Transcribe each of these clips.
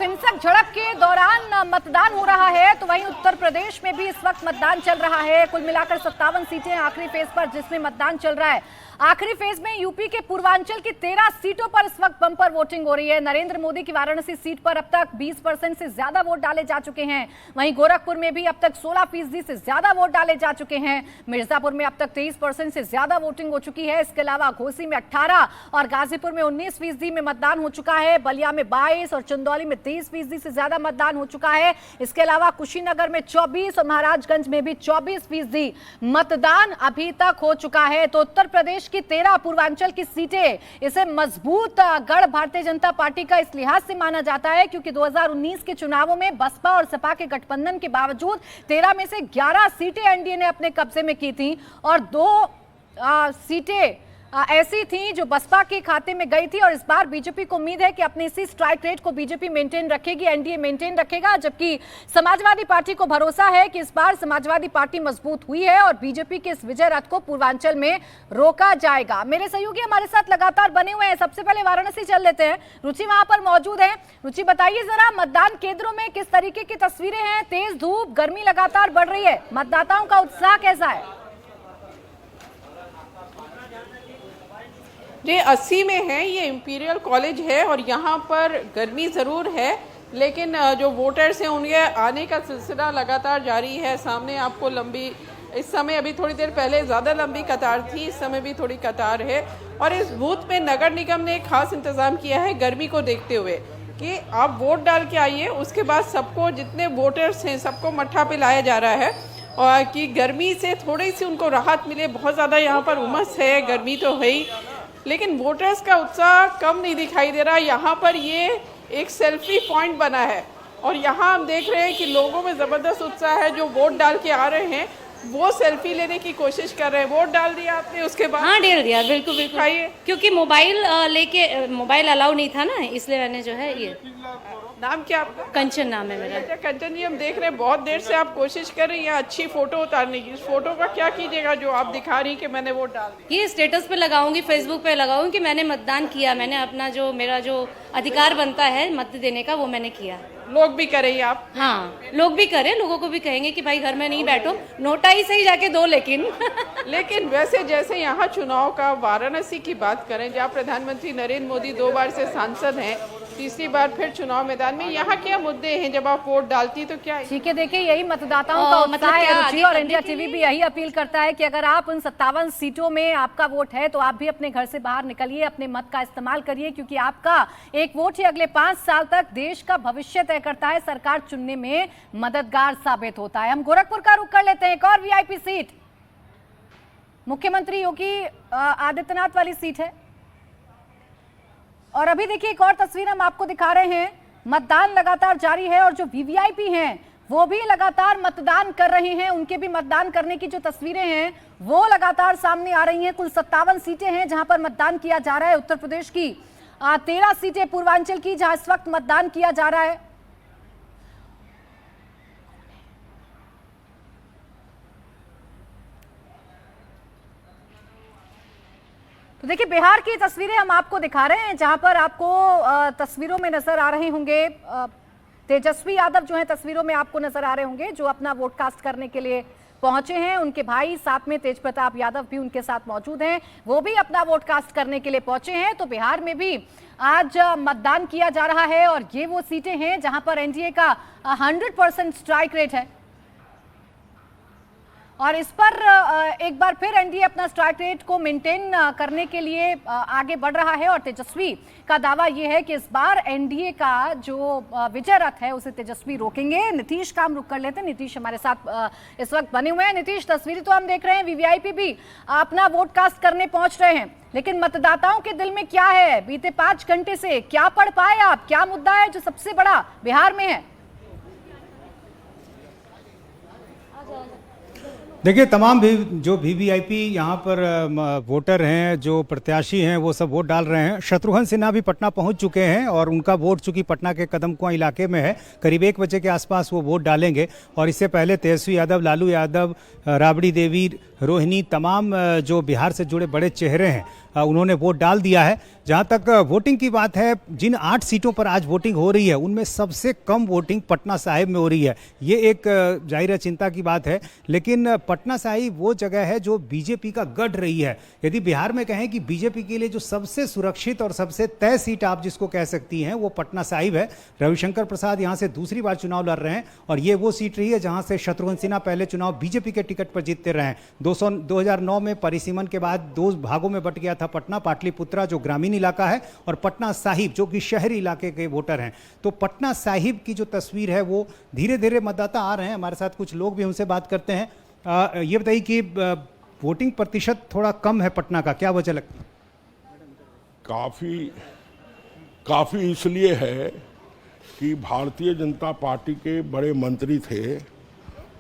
तरफ हिंसक झड़प के दौरान मतदान हो रहा है तो वहीं उत्तर प्रदेश में भी इस वक्त मतदान चल रहा है। कुल मिलाकर 57 सीटें आखिरी फेज पर जिसमें मतदान चल रहा है। आखिरी फेज में यूपी के पूर्वांचल की 13 सीटों पर इस वक्त बम्पर वोटिंग हो रही है। नरेंद्र मोदी की वाराणसी सीट पर अब तक 20% से ज्यादा वोट डाले जा चुके हैं। वहीं गोरखपुर में भी अब तक 16% से ज्यादा वोट डाले जा चुके हैं। मिर्जापुर में अब तक 23% से ज्यादा वोटिंग हो चुकी है। इसके अलावा घोसी में 18 और गाजीपुर में 19% में मतदान हो चुका है। बलिया में 22 और चंदौली में 23% से ज्यादा मतदान हो चुका है। इसके अलावा कुशीनगर में 24 और महाराजगंज में भी 24% मतदान अभी तक हो चुका है। तो उत्तर प्रदेश की 13 पूर्वांचल की सीटें इसे मजबूत गढ़ भारतीय जनता पार्टी का इस लिहाज से माना जाता है क्योंकि 2019 के चुनावों में बसपा और सपा के गठबंधन के बावजूद 13 में से 11 सीटें एनडीए ने अपने कब्जे में की थी और 2 सीटें ऐसी थी जो बसपा के खाते में गई थी। और इस बार बीजेपी को उम्मीद है कि अपनी इसी स्ट्राइक रेट को बीजेपी मेंटेन रखेगी, एनडीए मेंटेन रखेगा, जबकि समाजवादी पार्टी को भरोसा है कि इस बार समाजवादी पार्टी मजबूत हुई है और बीजेपी के इस विजय रथ को पूर्वांचल में रोका जाएगा। मेरे सहयोगी हमारे साथ लगातार बने हुए हैं। सबसे पहले वाराणसी चल लेते हैं। रुचि वहां पर मौजूद है। रुचि, बताइए जरा मतदान केंद्रों में किस तरीके की तस्वीरें हैं? तेज धूप, गर्मी लगातार बढ़ रही है, मतदाताओं का उत्साह कैसा है? ये 80 में है, ये इंपीरियल कॉलेज है और यहाँ पर गर्मी ज़रूर है लेकिन जो वोटर्स हैं उनके आने का सिलसिला लगातार जारी है। सामने आपको लंबी, इस समय अभी थोड़ी देर पहले ज़्यादा लंबी कतार थी, इस समय भी थोड़ी कतार है। और इस बूथ में नगर निगम ने एक खास इंतज़ाम किया है गर्मी को देखते हुए कि आप वोट डाल के आइए, उसके बाद सबको, जितने वोटर्स हैं सबको मट्ठा पे लाया जा रहा है और कि गर्मी से थोड़ी सी उनको राहत मिले। बहुत ज़्यादा यहाँ पर उमस है, गर्मी तो है ही, लेकिन वोटर्स का उत्साह कम नहीं दिखाई दे रहा। यहाँ पर ये एक सेल्फी पॉइंट बना है और यहाँ हम देख रहे हैं कि लोगों में ज़बरदस्त उत्साह है। जो वोट डाल के आ रहे हैं वो सेल्फी लेने की कोशिश कर रहे हैं। वोट डाल दिया आपने उसके बाद? हाँ, डाल दिया, बिल्कुल बिल्कुल। आइए, क्योंकि मोबाइल अलाउ नहीं था ना, इसलिए मैंने जो है ये। नाम क्या आपका? कंचन नाम है मेरा। अच्छा कंचन जी, हम देख रहे हैं बहुत देर से आप कोशिश कर रही हैं अच्छी फोटो उतारने की। इस फोटो का क्या कीजिएगा जो आप दिखा रही कि मैंने वोट डाल दिया? ये स्टेटस पे लगाऊंगी, फेसबुक पे लगाऊंगी कि मैंने मतदान किया, मैंने अपना जो मेरा जो अधिकार बनता है मत देने का वो मैंने किया। लोग भी करें आप? हाँ, लोग भी करें, लोगों को भी कहेंगे कि भाई घर में नहीं बैठो, नोटा ही सही जाके दो। लेकिन वैसे जैसे यहाँ चुनाव का, वाराणसी की बात करें जहाँ प्रधानमंत्री नरेंद्र मोदी 2 बार से सांसद हैं, तीसरी बार फिर चुनाव मैदान में, यहाँ क्या मुद्दे हैं जब आप वोट डालती तो क्या? ठीक है, देखिए यही मतदाताओं का उत्साह है रुचि, और इंडिया टीवी भी यही अपील करता है कि अगर आप उन 57 सीटों में आपका वोट है तो आप भी अपने घर से बाहर निकलिए, अपने मत का इस्तेमाल करिए, क्योंकि आपका एक वोट ही अगले 5 साल तक देश का भविष्य तय करता है, सरकार चुनने में मददगार साबित होता है। हम गोरखपुर का रुख कर लेते हैं। एक और वीआईपी सीट, मुख्यमंत्री योगी आदित्यनाथ वाली सीट है। और अभी देखिए एक और तस्वीर हम आपको दिखा रहे हैं। मतदान लगातार जारी है और जो वीवीआईपी हैं वो भी लगातार मतदान कर रहे हैं। उनके भी मतदान करने की जो तस्वीरें हैं वो लगातार सामने आ रही हैं। कुल 57 सीटें हैं जहां पर मतदान किया जा रहा है। उत्तर प्रदेश की 13 सीटें पूर्वांचल की जहां इस वक्त मतदान किया जा रहा है। तो देखिए बिहार की तस्वीरें हम आपको दिखा रहे हैं जहां पर आपको तस्वीरों में नजर आ रहे होंगे तेजस्वी यादव जो है तस्वीरों में आपको नजर आ रहे होंगे, जो अपना वोट कास्ट करने के लिए पहुंचे हैं। उनके भाई साथ में तेज प्रताप यादव भी उनके साथ मौजूद हैं, वो भी अपना वोट कास्ट करने के लिए पहुंचे हैं। तो बिहार में भी आज मतदान किया जा रहा है और ये वो सीटें हैं जहां पर एनडीए का 100% स्ट्राइक रेट है और इस पर एक बार फिर एनडीए अपना स्ट्राइक रेट को मेंटेन करने के लिए आगे बढ़ रहा है। और तेजस्वी का दावा यह है कि इस बार एनडीए का जो विजय रथ है उसे तेजस्वी रोकेंगे। नीतीश का हम रुक कर लेते हैं। नीतीश हमारे साथ इस वक्त बने हुए हैं। नीतीश, तस्वीरें तो हम देख रहे हैं, वीवीआईपी भी अपना वोट कास्ट करने पहुंच रहे हैं, लेकिन मतदाताओं के दिल में क्या है? बीते 5 घंटे से क्या पढ़ पाए आप? क्या मुद्दा है जो सबसे बड़ा बिहार में है? देखिए तमाम भी जो वीवीआईपी यहाँ पर वोटर हैं, जो प्रत्याशी हैं, वो सब वोट डाल रहे हैं। शत्रुघ्न सिन्हा भी पटना पहुँच चुके हैं और उनका वोट चूंकि पटना के कदमकुआं इलाके में है, करीब 1 बजे के आसपास वो वोट डालेंगे। और इससे पहले तेजस्वी यादव, लालू यादव, राबड़ी देवी, रोहिणी, तमाम जो बिहार से जुड़े बड़े चेहरे हैं उन्होंने वोट डाल दिया है। जहां तक वोटिंग की बात है, जिन 8 सीटों पर आज वोटिंग हो रही है उनमें सबसे कम वोटिंग पटना साहिब में हो रही है। ये एक जाहिर चिंता की बात है, लेकिन पटना साहिब वो जगह है जो बीजेपी का गढ़ रही है। यदि बिहार में कहें कि बीजेपी के लिए जो सबसे सुरक्षित और सबसे तय सीट आप जिसको कह सकती हैं वो पटना साहिब है। रविशंकर प्रसाद यहां से दूसरी बार चुनाव लड़ रहे हैं और ये वो सीट रही है जहां से शत्रुघ्न सिन्हा पहले चुनाव बीजेपी के टिकट पर जीतते रहे हैं। 2009 में परिसीमन के बाद 2 भागों में बट गया था पटना, पाटलिपुत्रा जो ग्रामीण इलाका है और पटना साहिब जो कि शहरी इलाके के वोटर हैं। तो पटना साहिब की जो तस्वीर है वो धीरे धीरे मतदाता आ रहे हैं। हमारे साथ कुछ लोग भी उनसे बात करते हैं। ये बताइए कि वोटिंग प्रतिशत थोड़ा कम है पटना का, क्या वजह लगती है? काफ़ी इसलिए है कि भारतीय जनता पार्टी के बड़े मंत्री थे,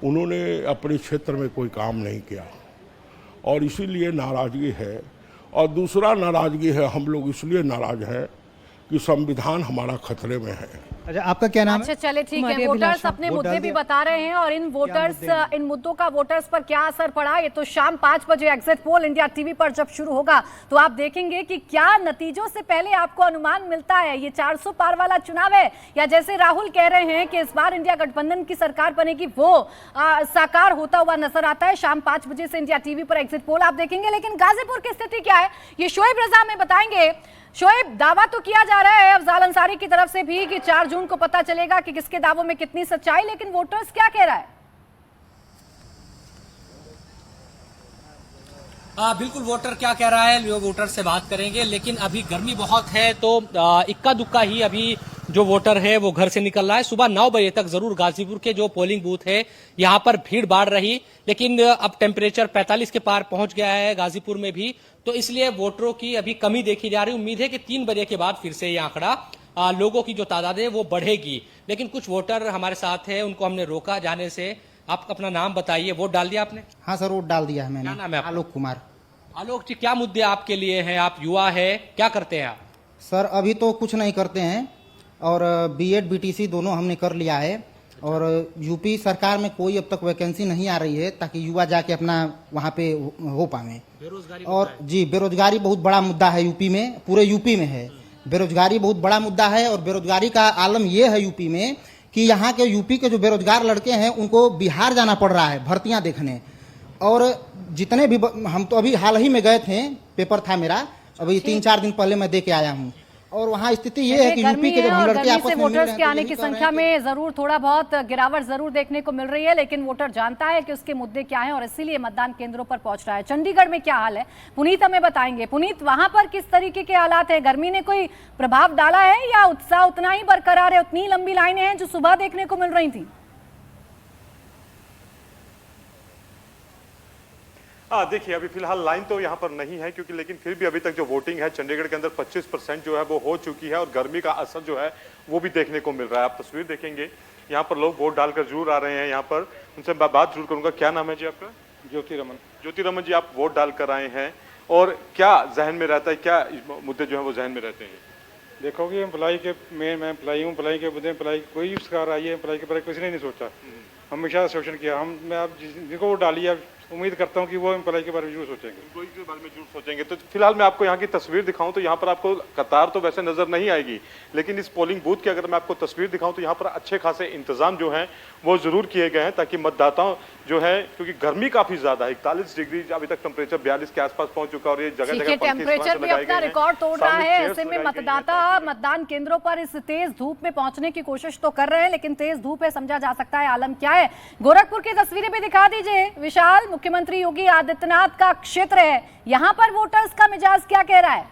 उन्होंने अपने क्षेत्र में कोई काम नहीं किया और इसीलिए नाराज़गी है। और दूसरा नाराज़गी है, हम लोग इसलिए नाराज़ हैं कि संविधान हमारा खतरे में है। अच्छा, आपका क्या नाम है? अच्छा चले ठीक है, वोटर्स अपने मुद्दे भी बता रहे हैं और इन मुद्दों का वोटर्स पर क्या असर पड़ा ये तो शाम 5 बजे एग्जिट पोल इंडिया टीवी पर जब शुरू होगा तो आप देखेंगे कि क्या नतीजों से पहले आपको अनुमान मिलता है ये 400 पार वाला चुनाव है या जैसे राहुल कह रहे हैं कि इस बार इंडिया गठबंधन की सरकार बनेगी वो साकार होता हुआ नजर आता है। शाम 5 बजे से इंडिया टीवी पर एग्जिट पोल आप देखेंगे। लेकिन गाजीपुर की स्थिति क्या है ये शोएब रजा में बताएंगे। शोएब, दावा तो किया जा रहा है अफजाल अंसारी की तरफ से भी कि 4 जून को पता चलेगा कि किसके दावों में कितनी सच्चाई, लेकिन वोटर्स क्या कह रहा है? बिल्कुल, वोटर क्या कह रहा है वोटर से बात करेंगे। लेकिन अभी गर्मी बहुत है तो इक्का दुक्का ही अभी जो वोटर है वो घर से निकल रहा है। सुबह 9 बजे तक जरूर गाजीपुर के जो पोलिंग बूथ है यहाँ पर भीड़ भाड़ रही, लेकिन अब टेम्परेचर 45 के पार पहुंच गया है गाजीपुर में भी, तो इसलिए वोटरों की अभी कमी देखी जा रही। उम्मीद है कि 3 बजे के बाद फिर से ये आंकड़ा लोगों की जो तादाद है वो बढ़ेगी। लेकिन कुछ वोटर हमारे साथ है, उनको हमने रोका जाने से। आप अपना नाम बताइए, वोट डाल दिया आपने? हाँ सर, वोट डाल दिया है मैंने। क्या नाम है? आलोक कुमार। आलोक जी, क्या मुद्दे आपके लिए हैं? आप युवा है, क्या करते हैं आप? सर अभी तो कुछ नहीं करते हैं और बीएड बीटीसी दोनों हमने कर लिया है और यूपी सरकार में कोई अब तक वैकेंसी नहीं आ रही है ताकि युवा जाके अपना वहाँ पे हो पाए। बेरोजगारी और जी, बेरोजगारी बहुत बड़ा मुद्दा है यूपी में, पूरे यूपी में है बेरोजगारी बहुत बड़ा मुद्दा है। और बेरोजगारी का आलम यह है यूपी में कि यहाँ के यूपी के जो बेरोजगार लड़के हैं उनको बिहार जाना पड़ रहा है भर्तियां देखने। और जितने भी हम तो अभी हाल ही में गए थे, पेपर था मेरा, अभी 3-4 दिन पहले मैं दे के आया हूँ और वहाँ स्थिति ये है कि यूपी के जब हम लड़के आपस में वोटर्स के आने की संख्या में जरूर थोड़ा बहुत गिरावट जरूर देखने को मिल रही है, लेकिन वोटर जानता है कि उसके मुद्दे क्या हैं और इसीलिए मतदान केंद्रों पर पहुंच रहा है। चंडीगढ़ में क्या हाल है पुनीत हमें बताएंगे। पुनीत, वहां पर किस तरीके के हालात है? गर्मी ने कोई प्रभाव डाला है या उत्साह उतना ही बरकरार है? उतनी लंबी लाइनें हैं जो सुबह देखने को मिल रही थी? देखिए, अभी फिलहाल लाइन तो यहाँ पर नहीं है क्योंकि, लेकिन फिर भी अभी तक जो वोटिंग है चंडीगढ़ के अंदर 25% जो है वो हो चुकी है और गर्मी का असर जो है वो भी देखने को मिल रहा है। आप तस्वीर देखेंगे, यहाँ पर लोग वोट डालकर जरूर आ रहे हैं। यहाँ पर उनसे मैं बात जरूर करूंगा। क्या नाम है जी आपका? ज्योति रमन। ज्योति रमन जी, आप वोट डालकर आए हैं और क्या जहन में रहता है, क्या मुद्दे जो है वो जहन में रहते हैं? देखो कि एम्प्लॉय के मैं एम्प्लॉय हूँ, एम्प्लॉय के मुद्दे एम्प्लॉय कोई सरकार आई है, एम्प्लॉय के बारे में किसी ने नहीं सोचा, हमेशा शोषण किया। मैं आप जिनको वोट डाली है उम्मीद करता हूं कि वो एम्प्लॉय के बारे में जरूर सोचेंगे। एम्प्लॉय के बारे में जरूर सोचेंगे। तो फिलहाल मैं आपको यहाँ की तस्वीर दिखाऊं तो यहाँ पर आपको कतार तो वैसे नजर नहीं आएगी, लेकिन इस पोलिंग बूथ की अगर मैं आपको तस्वीर दिखाऊं तो यहाँ पर अच्छे खासे इंतजाम जो हैं वो जरूर किए गए हैं ताकि मतदाताओं जो है, क्योंकि गर्मी काफी ज्यादा है, 41 डिग्री अभी तक टेम्परेचर 42 के आसपास पहुंच चुका और ये जगह जगह टेम्परेचर भी अपना रिकॉर्ड तोड़ रहा है। ऐसे में मतदाता मतदान केंद्रों पर इस तेज धूप में पहुंचने की कोशिश तो कर रहे हैं, लेकिन तेज धूप है, समझा जा सकता है आलम क्या है। गोरखपुर की तस्वीरें भी दिखा दीजिए विशाल। मुख्यमंत्री योगी आदित्यनाथ का क्षेत्र है, यहाँ पर वोटर्स का मिजाज क्या कह रहा है?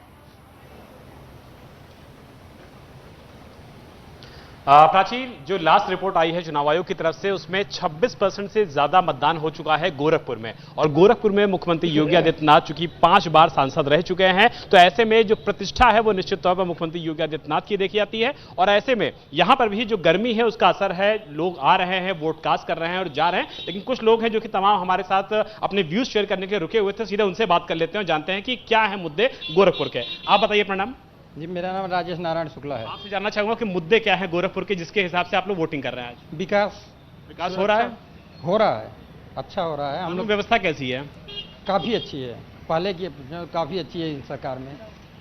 प्राचीन, जो लास्ट रिपोर्ट आई है चुनाव आयोग की तरफ से उसमें 26% से ज्यादा मतदान हो चुका है गोरखपुर में। और गोरखपुर में मुख्यमंत्री योगी आदित्यनाथ चूंकि 5 बार सांसद रह चुके हैं, तो ऐसे में जो प्रतिष्ठा है वो निश्चित तौर पर मुख्यमंत्री योगी आदित्यनाथ की देखी जाती है। और ऐसे में यहां पर भी जो गर्मी है उसका असर है, लोग आ रहे हैं, वोट कास्ट कर रहे हैं और जा रहे हैं। लेकिन कुछ लोग हैं जो कि तमाम हमारे साथ अपने व्यूज शेयर करने के रुके हुए थे, सीधे उनसे बात कर लेते हैं और जानते हैं कि क्या है मुद्दे गोरखपुर के। आप बताइए। प्रणाम जी, मेरा नाम राजेश नारायण शुक्ला है। आपसे जानना चाहूंगा कि मुद्दे क्या है गोरखपुर के जिसके हिसाब से आप लोग वोटिंग कर रहे हैं आज? विकास हो रहा है? हो रहा है, अच्छा हो रहा है। हम लोग व्यवस्था कैसी है? काफी अच्छी है। पहले की काफ़ी अच्छी है इस सरकार में,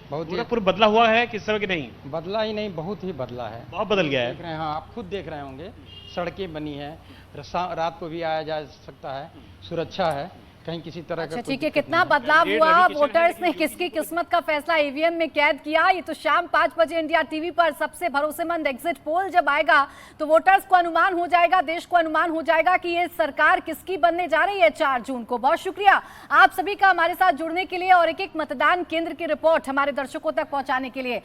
बहुत ही गोरखपुर बदला हुआ है किस तरह की नहीं? बदला ही नहीं, बहुत ही बदला है, बहुत बदल गया देख है। रहे हैं। हाँ, आप खुद देख रहे होंगे, सड़कें बनी है, रात को भी आया जा सकता है, सुरक्षा है, कहीं किसी तरह अच्छा का ठीक है, कितना बदलाव हुआ, वोटर्स ने किसकी किस्मत का फैसला ईवीएम में कैद किया, ये तो शाम 5 बजे इंडिया टीवी पर सबसे भरोसेमंद एग्जिट पोल जब आएगा तो वोटर्स को अनुमान हो जाएगा, देश को अनुमान हो जाएगा कि ये सरकार किसकी बनने जा रही है 4 जून को। बहुत शुक्रिया आप सभी का हमारे साथ जुड़ने के लिए और एक एक मतदान केंद्र की रिपोर्ट हमारे दर्शकों तक पहुंचाने के लिए।